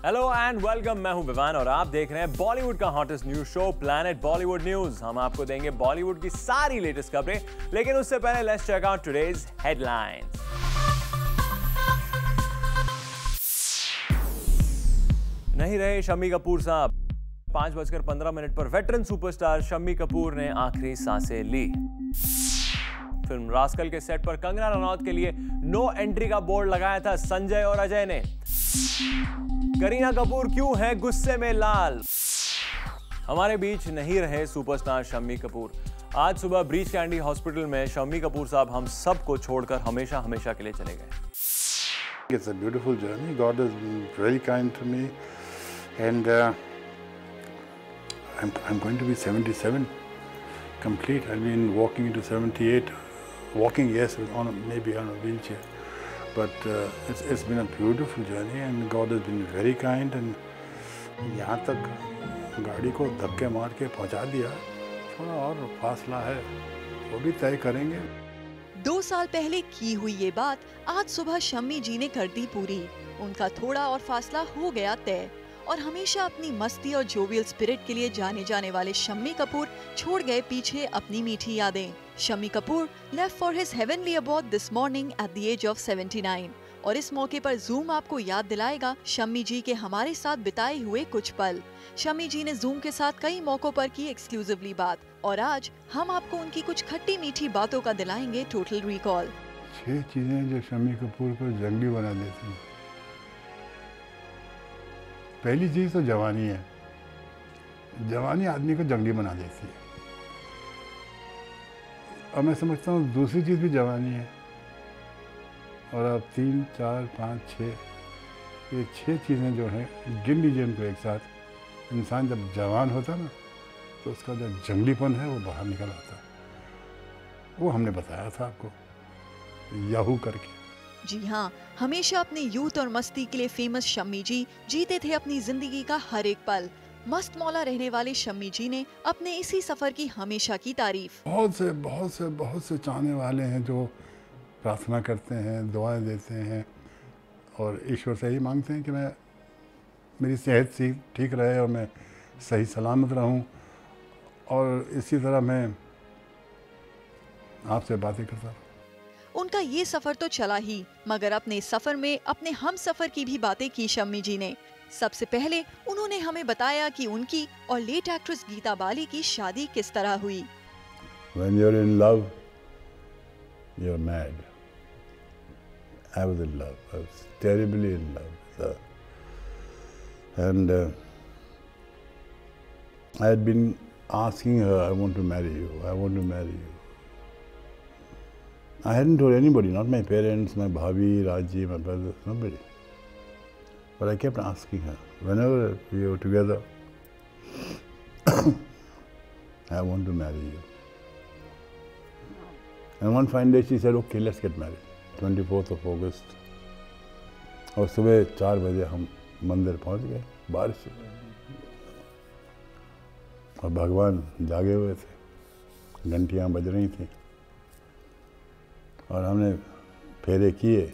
Hello and welcome, मैं हूं विवान और आप देख रहे हैं बॉलीवुड का hottest news show planet Bollywood news. हम आपको देंगे बॉलीवुड की सारी लेटेस्ट खबरें, लेकिन उससे पहले let's check out today's headlines. नहीं रहे शम्मी कपूर साहब। 5:15 पर वेटरन सुपरस्टार शम्मी कपूर ने आखिरी सांसें ली। फिल्म रास्कल के सेट पर कंगना रनौत के लिए नो एंट्री का बोर्ड लगाया था संजय और अजय ने। करीना कपूर क्यों है गुस्से में लाल। हमारे बीच नहीं रहे सुपरस्टार शम्मी कपूर। आज सुबह ब्रीच कैंडी हॉस्पिटल में शम्मी कपूर साहब हम सबको छोड़कर हमेशा हमेशा के लिए चले गए। It's a beautiful journey. God has been very kind to me, and I'm going to be 77 complete. I've been walking into 78. Walking, yes, maybe on a wheelchair, but it's been a beautiful journey, and God has been very kind. And यहाँ तक गाड़ी को धक्के मार के पहुँचा दिया। थोड़ा और फासला है, वो भी तय करेंगे। 2 साल पहले की हुई ये बात आज सुबह शम्मी जी ने कर दी पूरी। उनका थोड़ा और फासला हो गया तय, और हमेशा अपनी मस्ती और जोवियल स्पिरिट के लिए जाने जाने वाले शम्मी कपूर छोड़ गए पीछे अपनी मीठी यादें। Shammi Kapoor left for his heavenly abode this morning at the age of 79, और इस मौके पर जूम आपको याद दिलाएगा शम्मी जी के हमारे साथ बिताए हुए कुछ पल। शम्मी जी ने जूम के साथ कई मौकों पर की एक्सक्लूसिवली बात, और आज हम आपको उनकी कुछ खट्टी मीठी बातों का दिलाएंगे टोटल रिकॉल। 6 चीजें जो शम्मी कपूर को जंगली बना देती हैं। पहली चीज तो जवानी है। जवानी आदमी को जंगली बना देती है, और मैं समझता हूँ दूसरी चीज भी जवानी है। और अब 3, 4, 5, 6 ये 6 चीज़ें जो हैं गिन लीजिए इनको एक साथ। इंसान जब जवान होता ना तो उसका जो जंगलीपन है वो बाहर निकल आता है। वो हमने बताया था आपको याहू करके। जी हाँ, हमेशा अपने यूथ और मस्ती के लिए फेमस शम्मी जी जीते थे अपनी जिंदगी का हर एक पल। मस्त मौला रहने वाले शम्मी जी ने अपने इसी सफर की हमेशा की तारीफ। बहुत से चाहने वाले हैं जो प्रार्थना करते हैं, दुआएं देते हैं, और ईश्वर से ही मांगते हैं कि मेरी सेहत ठीक रहे और मैं सही सलामत रहूं, और इसी तरह मैं आपसे बातें करता रहूं। उनका ये सफर तो चला ही, मगर अपने सफर में अपने हम सफर की भी बातें की शम्मी जी ने। सबसे पहले उन्होंने हमें बताया कि उनकी और लेट एक्ट्रेस गीता बाली की शादी किस तरह हुई। When you're in love, you're mad. I was in love. I was terribly in love. And I had been asking her, I want to marry you. I want to marry you. I hadn't told anybody, not my parents, my bhabi, Raji, my brothers, nobody. But I kept asking her, whenever we were together, I want to marry you. And one fine day she said, okay, let's get married. 24th of August. और सुबह 4 बजे हम मंदिर पहुंच गए बारिश से, और भगवान जागे हुए थे, घंटियाँ बज रही थी, और हमने फेरे किए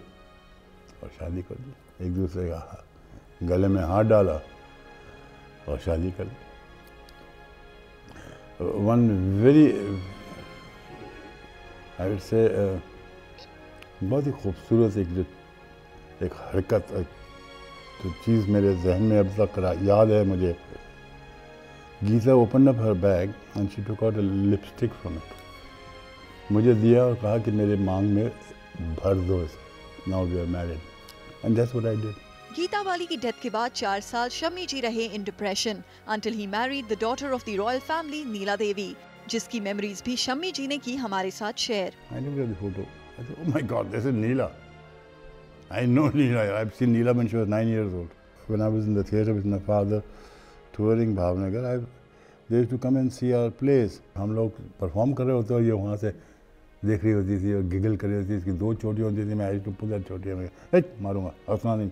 और शादी कर दी। एक दूसरे का गले में हाथ डाला और शादी कर दी। One very I would say बहुत ही खूबसूरत एक हरकत, जो चीज़ मेरे जहन में अब तक याद है मुझे। Geeta open up her bag and she took out a lipstick from it. मुझे दिया और कहा कि मेरे मांग में भर दो इसे। Now we are married, and that's what I did. Geeta Bali की डेथ के बाद 4 साल शम्मी जी रहे in depression until he married the daughter of the royal family, Neela Devi, जिसकी मेमोरीज भी शम्मी जी ने की हमारे साथ share. I looked at the photo. I said, oh my God, this is Neela. I know Neela. I've seen Neela when she was 9 years old. When I was in the theatre with my father, touring Bhavnagar, they used to come and see our plays. हम लोग perform कर रहे होते और ये वहाँ से देख रही होती थी और गिगल कर रही होती थी। इसकी 2 चोटियाँ होती थी, मैं आई टू पुल दैट चोटियाँ में मारूंगा, हंसना नहीं।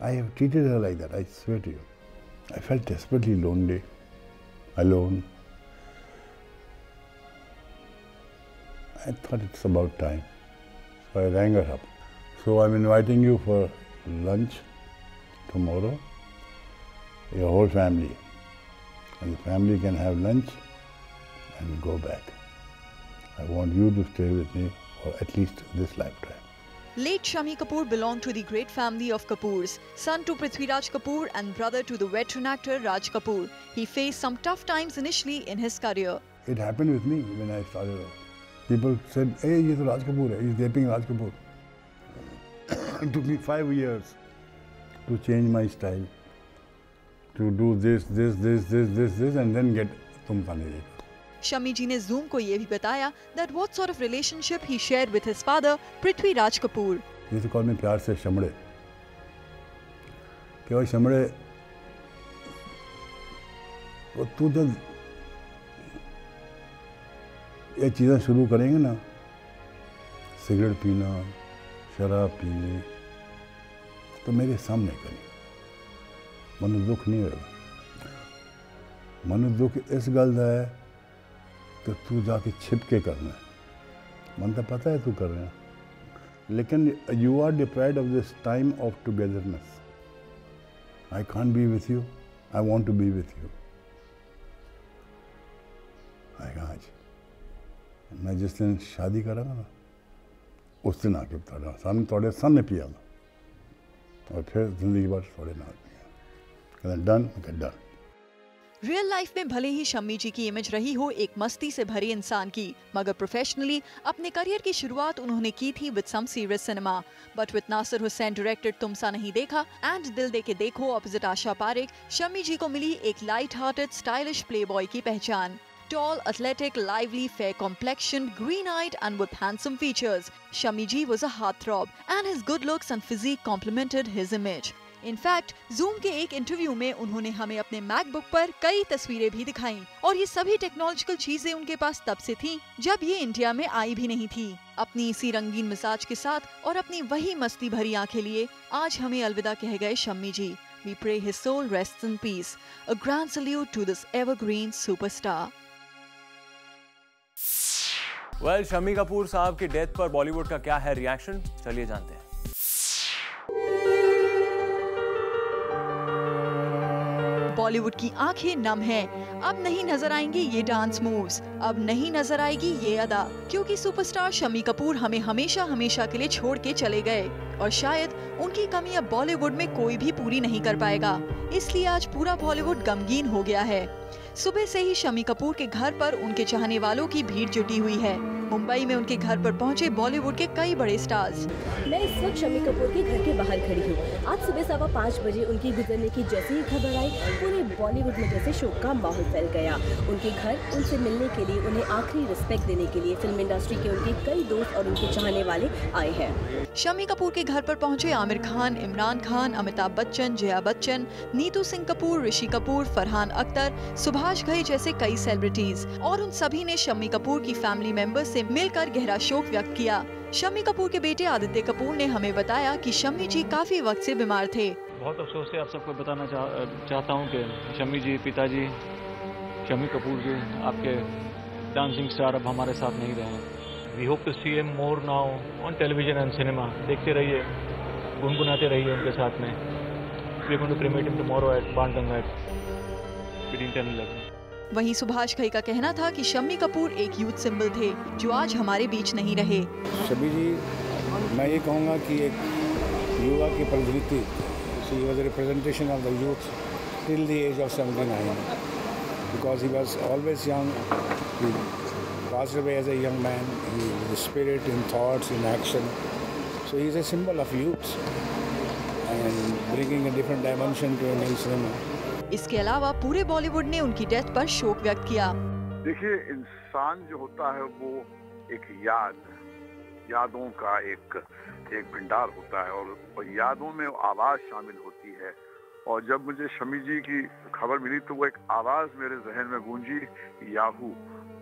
I have treated her like that, I swear to you. I felt desperately lonely, alone. I thought it's about time. So I rang her up. So I'm inviting you for lunch tomorrow your whole family, and the family can have lunch and go back. I want you to stay with me for at least this lifetime. Late Shammi Kapoor belonged to the great family of Kapoors, son to Prithviraj Kapoor and brother to the veteran actor Raj Kapoor. He faced some tough times initially in his career. It happened with me when I started off. People said, hey, ये तो Raj Kapoor है, he's raping Raj Kapoor. It took me 5 years to change my style, to do this, and then get Tum Tane Dekha. Shammi ji ने Zoom को ये भी बताया that what sort of relationship he shared with his father, Prithviraj Kapoor. He used to call me प्यार से शमड़े. कि भाई शमड़े, वो तू जब ये चीज़ें शुरू करेंगे ना, सिगरेट पीना, शराब पीने, तो मेरे सामने करें. मनु दुख नहीं होगा. मनु दुख इस गल दा है कि तू जाके छिप के करना है. मन तो पता है तू कर रहा है, लेकिन you are deprived of this time of togetherness. I can't be with you, I want to be with you. आज मैं जिस दिन शादी करांगा ना, उस दिन आके बता सामने थोड़े सामने पियागा और फिर जिंदगी भर थोड़े ना पिया. Done done. रियल लाइफ में भले ही शम्मी जी की इमेज रही हो एक मस्ती से भरे इंसान की, मगर प्रोफेशनली अपने करियर की शुरुआत उन्होंने की थी with some serious cinema. But with Nasir Hussain directed Tum Sa Nahin Dekha and Dil De Ke Dekho opposite Asha Parekh, Shammi ji को मिली एक लाइट हार्टेड स्टाइलिश प्लेबॉय की पहचान. Tall, athletic, lively, fair complexioned, green-eyed and with handsome features, Shammi ji was a heartthrob and his good looks and physique complemented his image. In fact, Zoom के एक interview में उन्होंने हमें अपने MacBook पर कई तस्वीरें भी दिखाईं और ये सभी टेक्नोलॉजिकल चीजें उनके पास तब से थीं जब ये इंडिया में आई भी नहीं थी. अपनी इसी रंगीन मिजाज के साथ और अपनी वही मस्ती भरी आंखें लिए आज हमें अलविदा कह गए शम्मी जी. We pray his soul rests in peace. A grand salute to this evergreen superstar. Well, Shammi Kapoor साहब की डेथ पर बॉलीवुड का क्या है रिएक्शन, चलिए जानते हैं. बॉलीवुड की आंखें नम हैं। अब नहीं नजर आएंगे ये डांस मूव्स, अब नहीं नजर आएगी ये अदा, क्योंकि सुपरस्टार शम्मी कपूर हमें हमेशा हमेशा के लिए छोड़ के चले गए और शायद उनकी कमी अब बॉलीवुड में कोई भी पूरी नहीं कर पाएगा। इसलिए आज पूरा बॉलीवुड गमगीन हो गया है। सुबह से ही शम्मी कपूर के घर पर उनके चाहने वालों की भीड़ जुटी हुई है। मुंबई में उनके घर पर पहुंचे बॉलीवुड के कई बड़े स्टार्स। मैं इस वक्त शम्मी कपूर के घर के बाहर खड़ी हूँ। आज सुबह 5:15 बजे उनकी गुजरने की जैसे ही खबर आई, पूरे बॉलीवुड में जैसे शोक का माहौल फैल गया। उनके घर उनसे मिलने के लिए, उन्हें आखिरी रिस्पेक्ट देने के लिए फिल्म इंडस्ट्री के उनके कई दोस्त और उनके चाहने वाले आए हैं। शम्मी कपूर के घर पर पहुंचे आमिर खान, इमरान खान, अमिताभ बच्चन, जया बच्चन, नीतू सिंह कपूर, ऋषि कपूर, फरहान अख्तर, सुभाष घई जैसे कई सेलिब्रिटीज, और उन सभी ने शम्मी कपूर की फैमिली मेंबर्स से मिलकर गहरा शोक व्यक्त किया। शम्मी कपूर के बेटे आदित्य कपूर ने हमें बताया कि शम्मी जी काफी वक्त से बीमार थे। बहुत अफसोस है आप सबको बताना चाहता हूँ कि शम्मी जी, पिताजी शम्मी कपूर जी, आपके डांसिंग स्टार अब हमारे साथ नहीं रहे। We hope to see him more now on television and cinema. देखते रहिए, गुनगुनाते रहिए उनके साथ में। We are going to premiere him tomorrow at Banganga between 10 and 11। वहीं सुभाष घई का कहना था कि शम्मी कपूर एक यूथ सिंबल थे जो आज हमारे बीच नहीं रहे। शम्मी जी, मैं ये कहूँगा कि एक युवा की प्रतिनिधि, she was a representation of the youth till the age of 79 because he was always young. He passed away as a young man, he was spirit in thoughts, in action. So he is a symbol of youth and bringing a different dimension to Indian cinema. इसके अलावा पूरे बॉलीवुड ने उनकी death पर शोक व्यक्त किया। देखिए, इंसान जो होता है वो एक यादों का एक भंडार होता है और यादों में आवाज शामिल होती है। और जब मुझे शम्मी जी की खबर मिली तो वो एक आवाज मेरे जहन में गूंजी, याहू।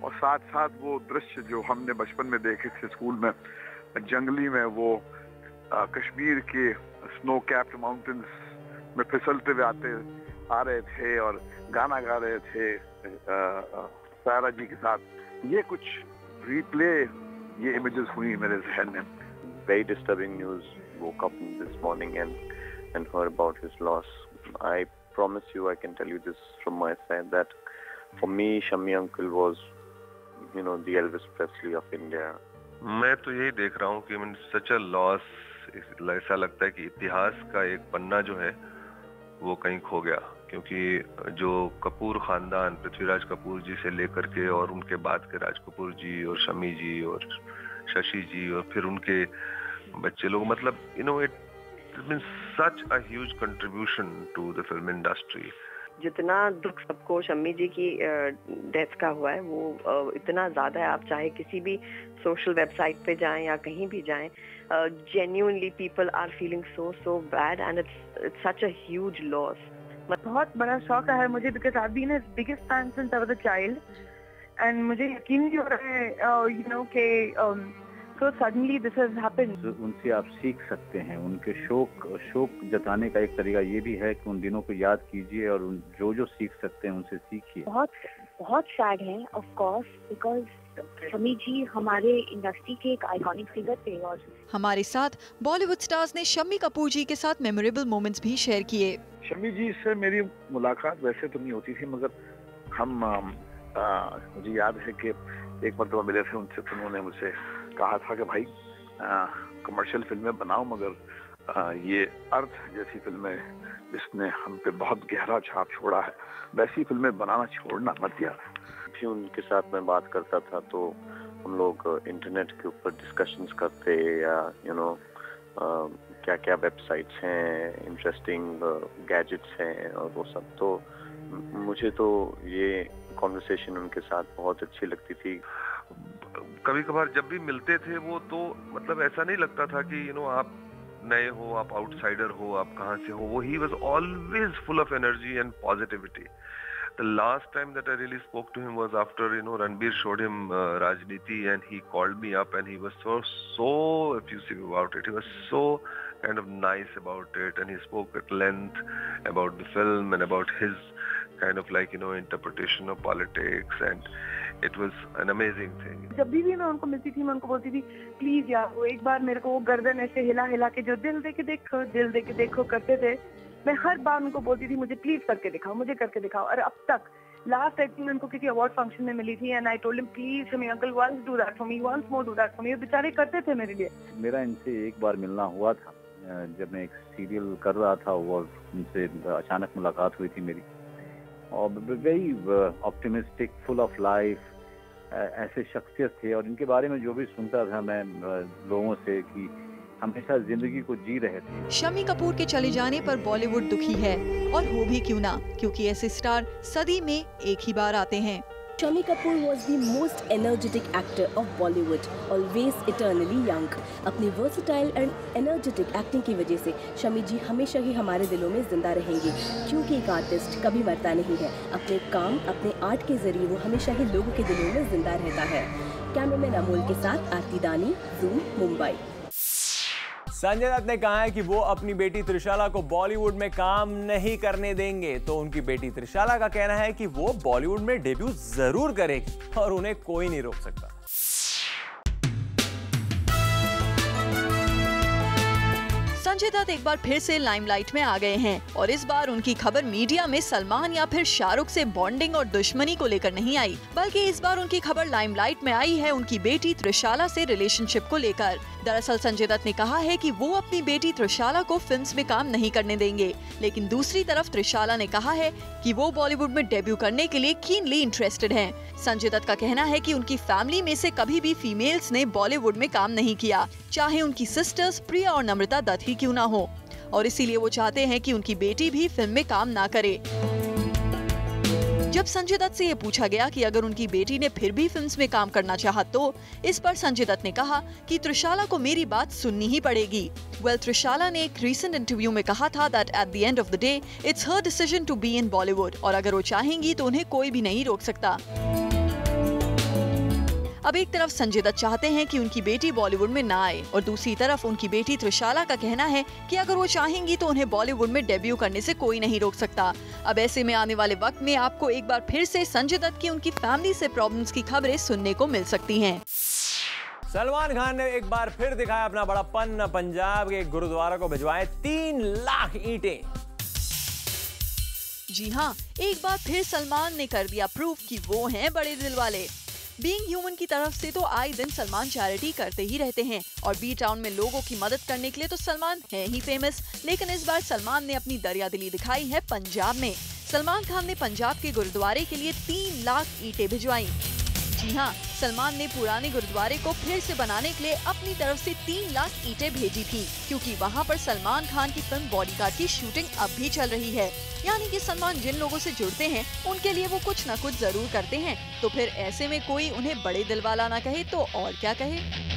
और साथ साथ वो दृश्य जो हमने बचपन में देखे थे स्कूल में, जंगली में वो कश्मीर के स्नो कैप्ड माउंटेन्स में फिसलते हुए आ रहे थे और गाना गा रहे थे सायरा जी के साथ, ये कुछ रिप्ले, ये इमेजेस हुई मेरे जहन में। Very disturbing news. Woke up this morning and heard about his loss. I promise you, I can tell you this from my side, that for me, Shammi uncle was, you know, the Elvis Presley of India. मैं तो यही देख रहा हूँ कि such a loss, ऐसा लगता है कि इतिहास का एक पन्ना जो है वो कहीं खो गया, क्योंकि जो कपूर खानदान पृथ्वीराज कपूर जी से लेकर के और उनके बाद के राज कपूर जी और शमी जी और शशि जी और फिर उनके बच्चे लोग, मतलब you know, it's been such a huge contribution to the film industry. जितना दुख सबको शम्मी जी की डेथ का हुआ है वो इतना ज़्यादा है। आप चाहे किसी भी सोशल वेबसाइट पे जाएं या कहीं भी जाएं, genuinely people are feeling so bad and it's such a huge loss. बहुत बड़ा शौक है मुझे, because I've been his biggest fan since I was a child and मुझे यकीन नहीं हो रहा है you know कि so suddenly this has happened. उनसे आप सीख सकते हैं, उनके शोक जताने का एक तरीका ये भी है कि उन दिनों को याद कीजिए और जो सीख सकते हैं उनसे सीखिए। बहुत सैड है ऑफ कोर्स, बिकॉज शमी जी हमारे इंडस्ट्री के एक आइकॉनिक फिगर थे। और हमारे साथ बॉलीवुड स्टार्स ने शम्मी कपूर जी के साथ मेमोरेबल मोमेंट्स भी शेयर किए। शमी जी से मेरी मुलाकात वैसे तो नहीं होती थी, मगर हम मुझे याद है कि एक मरतबा मिले थे उनसे, तो उन्होंने मुझसे कहा था कि भाई कमर्शियल फिल्में बनाओ, मगर ये अर्थ जैसी फिल्में जिसने हम पे बहुत गहरा छाप छोड़ा है वैसी फिल्में बनाना छोड़ना मत यार। भी उनके साथ मैं बात करता था तो हम लोग इंटरनेट के ऊपर डिस्कशंस करते, या यू नो क्या क्या वेबसाइट्स हैं, इंटरेस्टिंग गैजेट्स हैं और वो सब। तो मुझे तो ये कॉन्वर्सेशन उनके साथ बहुत अच्छी लगती थी। कभी कभार जब भी मिलते थे वो, तो मतलब ऐसा नहीं लगता था कि यू नो आप नए हो, आप आउटसाइडर हो, आप कहाँ से हो। वो ही was always full of energy and positivity. The last time that I really spoke to him was after, you know, Ranbir showed him Rajniti, and he called me up and he was so effusive about it. He was so kind of nice about it, and he spoke at length about the film and about his kind of like, you know, interpretation of politics, and it was an amazing thing. जब भी मैं उनको मिलती थी मैं उनको बोलती थी प्लीज यार वो एक बार मेरे को वो गर्दन ऐसे हिला हिला के जो दिल दे के देखो करते थे, मैं हर बार उनको बोलती थी मुझे प्लीज करके दिखाओ, मुझे करके दिखाओ। और अब तक लास्ट आई थिंक उनको किसी अवार्ड फंक्शन में मिली थी and I told him please Shammi uncle once do that for me, once more do that for me. बेचारे करते थे मेरे लिए। मेरा इनसे एक बार मिलना हुआ था जब मैं एक सीरियल कर रहा था, और उनसे अचानक मुलाकात हुई थी मेरी, और very optimistic, full of life ऐसे शख्सियत थे। और इनके बारे में जो भी सुनता था मैं लोगों से कि हमेशा जिंदगी को जी रहे थे। शम्मी कपूर के चले जाने पर बॉलीवुड दुखी है, और हो भी क्यों ना, क्योंकि ऐसे स्टार सदी में एक ही बार आते हैं। Shammi Kapoor was the most energetic actor of Bollywood, always eternally young. अपनी versatile and energetic acting की वजह से शम्मी जी हमेशा ही हमारे दिलों में जिंदा रहेंगी, क्योंकि एक आर्टिस्ट कभी मरता नहीं है। अपने काम, अपने आर्ट के जरिए वो हमेशा ही लोगों के दिलों में जिंदा रहता है। कैमरामैन अमोल के साथ आरती दानी, ज़ूम, मुंबई। संजय दत्त ने कहा है कि वो अपनी बेटी त्रिशाला को बॉलीवुड में काम नहीं करने देंगे, तो उनकी बेटी त्रिशाला का कहना है कि वो बॉलीवुड में डेब्यू जरूर करेगी और उन्हें कोई नहीं रोक सकता। संजय दत्त एक बार फिर से लाइमलाइट में आ गए हैं, और इस बार उनकी खबर मीडिया में सलमान या फिर शाहरुख से बॉन्डिंग और दुश्मनी को लेकर नहीं आई, बल्कि इस बार उनकी खबर लाइमलाइट में आई है उनकी बेटी त्रिशाला से रिलेशनशिप को लेकर। दरअसल संजय दत्त ने कहा है कि वो अपनी बेटी त्रिशाला को फिल्म्स में काम नहीं करने देंगे, लेकिन दूसरी तरफ त्रिशाला ने कहा है कि वो बॉलीवुड में डेब्यू करने के लिए कीनली इंटरेस्टेड हैं। संजय दत्त का कहना है कि उनकी फैमिली में से कभी भी फीमेल्स ने बॉलीवुड में काम नहीं किया, चाहे उनकी सिस्टर्स प्रिया और नम्रता दत्त ही क्यों ना हो, और इसीलिए वो चाहते हैं कि उनकी बेटी भी फिल्म में काम ना करे। जब संजय दत्त से ये पूछा गया कि अगर उनकी बेटी ने फिर भी फिल्म्स में काम करना चाहा तो, इस पर संजय दत्त ने कहा कि त्रिशाला को मेरी बात सुननी ही पड़ेगी। त्रिशाला ने एक रीसेंट इंटरव्यू में कहा था that at the end of the day it's her decision to be in Bollywood, और अगर वो चाहेंगी तो उन्हें कोई भी नहीं रोक सकता। अब एक तरफ संजय दत्त चाहते हैं कि उनकी बेटी बॉलीवुड में ना आए, और दूसरी तरफ उनकी बेटी त्रिशाला का कहना है कि अगर वो चाहेंगी तो उन्हें बॉलीवुड में डेब्यू करने से कोई नहीं रोक सकता। अब ऐसे में आने वाले वक्त में आपको एक बार फिर से संजय दत्त की उनकी फैमिली से प्रॉब्लम्स की खबरें सुनने को मिल सकती हैं। सलमान खान ने एक बार फिर दिखाया अपना बड़ापन। पंजाब के गुरुद्वारा को भिजवाए 3 लाख ईंटें। जी हाँ, एक बार फिर सलमान ने कर दिया प्रूफ कि वो हैं बड़े दिल वाले। बीइंग ह्यूमन की तरफ से तो आए दिन सलमान चैरिटी करते ही रहते हैं और बी टाउन में लोगों की मदद करने के लिए तो सलमान है ही फेमस। लेकिन इस बार सलमान ने अपनी दरियादिली दिखाई है पंजाब में। सलमान खान ने पंजाब के गुरुद्वारे के लिए 3 लाख ईंटें भिजवाई। जी हाँ, सलमान ने पुराने गुरुद्वारे को फिर से बनाने के लिए अपनी तरफ से 3 लाख ईंटें भेजी थी, क्योंकि वहाँ पर सलमान खान की फिल्म बॉडीगार्ड की शूटिंग अब भी चल रही है। यानी कि सलमान जिन लोगों से जुड़ते हैं उनके लिए वो कुछ न कुछ जरूर करते हैं, तो फिर ऐसे में कोई उन्हें बड़े दिल वाला ना कहे तो और क्या कहे।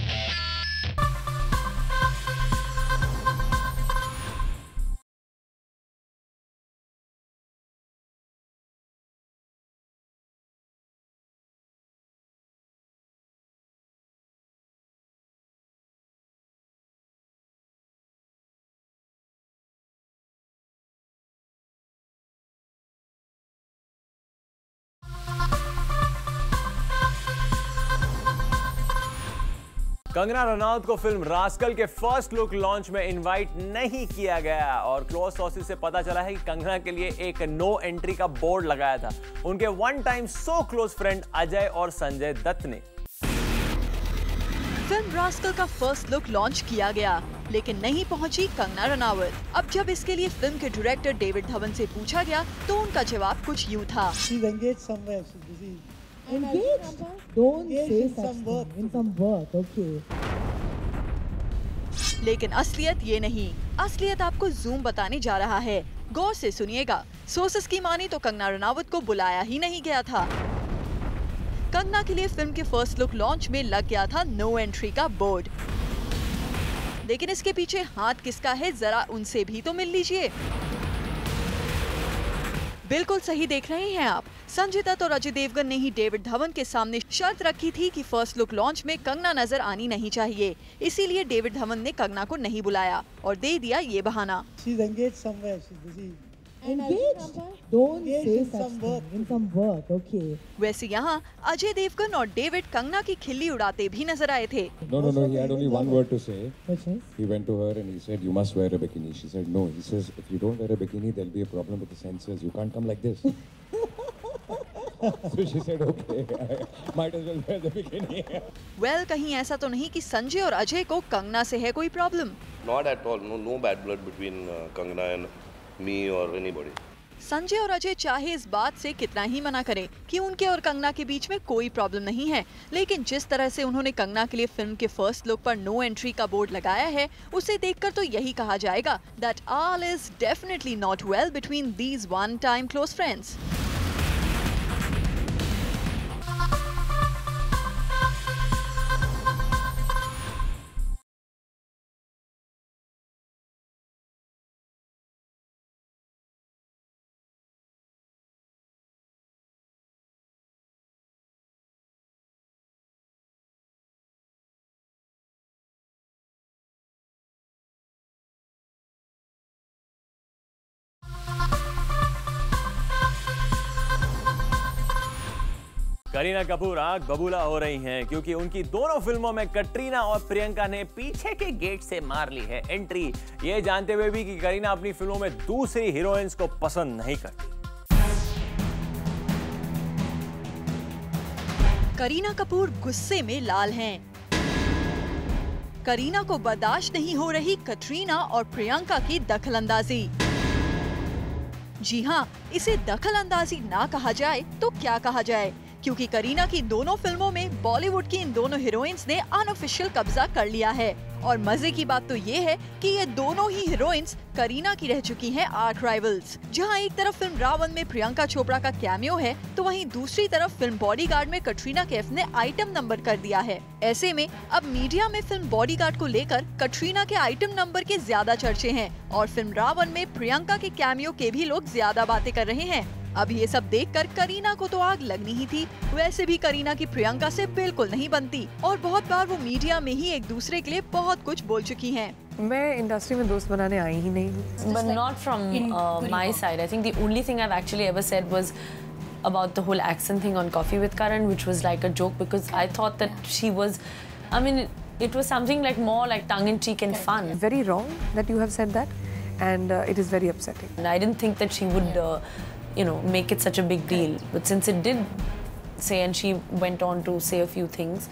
कंगना रनौत को फिल्म रास्कल के फर्स्ट लुक लॉन्च में इनवाइट नहीं किया गया और क्लोज सोर्सेज से पता चला है कि कंगना के लिए एक नो एंट्री का बोर्ड लगाया था उनके one time so close friend Ajay और संजय दत्त ने। फिल्म रास्कल का फर्स्ट लुक लॉन्च किया गया, लेकिन नहीं पहुंची कंगना रनावत। अब जब इसके लिए फिल्म के डायरेक्टर डेविड धवन से पूछा गया तो उनका जवाब कुछ यूं था। Engaged? Don't say such thing. In some work, okay. लेकिन असलियत ये नहीं, असलियत आपको जूम बताने जा रहा है। गौर से सुनिएगा। सोर्सेस की माने तो कंगना रनावत को बुलाया ही नहीं गया था। कंगना के लिए फिल्म के फर्स्ट लुक लॉन्च में लग गया था नो एंट्री का बोर्ड, लेकिन इसके पीछे हाथ किसका है जरा उनसे भी तो मिल लीजिए। बिल्कुल सही देख रहे हैं आप। संजय दत्त और अजय देवगन ने ही डेविड धवन के सामने शर्त रखी थी कि फर्स्ट लुक लॉन्च में कंगना नजर आनी नहीं चाहिए, इसीलिए डेविड धवन ने कंगना को नहीं बुलाया और दे दिया ये बहाना। वैसे यहाँ अजय देवगन और डेविड कंगना की खिल्ली उड़ाते भी नजर आए थे। No, he had only one word to say. He went to her and he said, "You must wear a bikini." She said, "No." He says, "If you don't wear a bikini, there'll be a problem with the censors. You can't come like this." So she said, "Okay, I might as well wear the bikini." Well, कहीं ऐसा तो नहीं कि संजय और अजय को कंगना से है कोई problem? Not at all. No bad blood between Kangana and me or anybody. Sanjay और अजय चाहे इस बात से कितना ही मना करें कि उनके और कंगना के बीच में कोई प्रॉब्लम नहीं है, लेकिन जिस तरह से उन्होंने कंगना के लिए फिल्म के फर्स्ट लुक पर नो एंट्री का बोर्ड लगाया है, उसे देखकर तो यही कहा जाएगा that all is definitely not well between these one-time close friends. Kareena Kapoor आग बबूला हो रही हैं क्योंकि उनकी दोनों फिल्मों में कटरीना और प्रियंका ने पीछे के गेट से मार ली है एंट्री, ये जानते हुए भी कि करीना अपनी फिल्मों में दूसरी हीरोइंस को पसंद नहीं करती। करीना कपूर गुस्से में लाल हैं। करीना को बर्दाश्त नहीं हो रही कटरीना और प्रियंका की दखलंदाजी। जी हाँ, इसे दखलंदाजी ना कहा जाए तो क्या कहा जाए, क्योंकि करीना की दोनों फिल्मों में बॉलीवुड की इन दोनों हीरोइंस ने अनऑफिशियल कब्जा कर लिया है। और मजे की बात तो ये है कि ये दोनों ही हीरोइंस करीना की रह चुकी हैं आर्क राइवल्स। जहां एक तरफ फिल्म रावण में प्रियंका चोपड़ा का कैमियो है, तो वहीं दूसरी तरफ फिल्म बॉडीगार्ड में कटरीना कैफ ने आइटम नंबर कर दिया है। ऐसे में अब मीडिया में फिल्म बॉडीगार्ड को लेकर कटरीना के आइटम नंबर के ज्यादा चर्चे हैं और फिल्म रावण में प्रियंका के कैमियो के भी लोग ज्यादा बातें कर रहे हैं। अब ये सब देखकर करीना को तो आग लगनी ही थी। वैसे भी करीना की प्रियंका से बिल्कुल नहीं बनती और बहुत बार वो मीडिया में ही एक दूसरे के लिए बहुत कुछ बोल चुकी हैं। मैं इंडस्ट्री में दोस्त बनाने आई ही नहीं। But not from my side. I think the only thing I've actually ever said was about the whole accent thing on Coffee with Karan, which was like a joke because I thought that she was, I mean, it was something like more like tongue-in-cheek and fun. Very wrong that you have said that, and it is very upsetting. And I didn't think that she would make it such a big deal. But since it did say, and she went on to say a few things,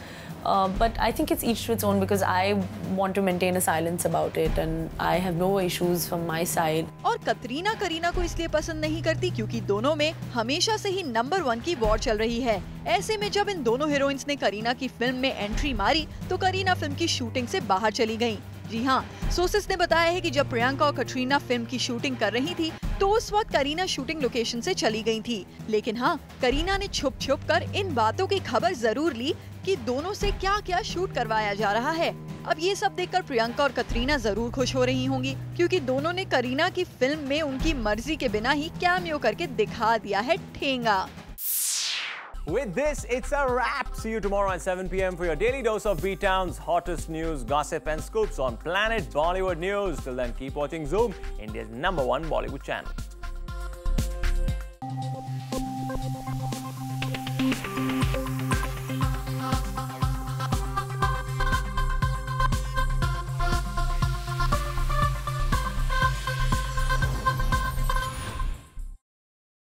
but I think it's each to its own, because I want to maintain a silence about it and I have no issues from my side. और करीना को इसलिए पसंद नहीं करती क्योंकि दोनों में हमेशा से ही नंबर 1 की वॉर चल रही है। ऐसे में जब इन दोनों हीरोइंस ने करीना की फिल्म में एंट्री मारी तो करीना फिल्म की शूटिंग से बाहर चली गयी। जी हाँ, सोर्सेस ने बताया है कि जब प्रियंका और कटरीना फिल्म की शूटिंग कर रही थी तो उस वक्त करीना शूटिंग लोकेशन से चली गई थी। लेकिन हाँ, करीना ने छुप कर इन बातों की खबर जरूर ली कि दोनों से क्या शूट करवाया जा रहा है। अब ये सब देखकर प्रियंका और कटरीना जरूर खुश हो रही होंगी, क्योंकि दोनों ने करीना की फिल्म में उनकी मर्जी के बिना ही कैमियो करके दिखा दिया है ठेंगा। With this, it's a wrap. See you tomorrow at 7 p.m. for your daily dose of B-Town's hottest news, gossip and scoops on Planet Bollywood News. Till then, keep watching Zoom, India's #1 Bollywood channel.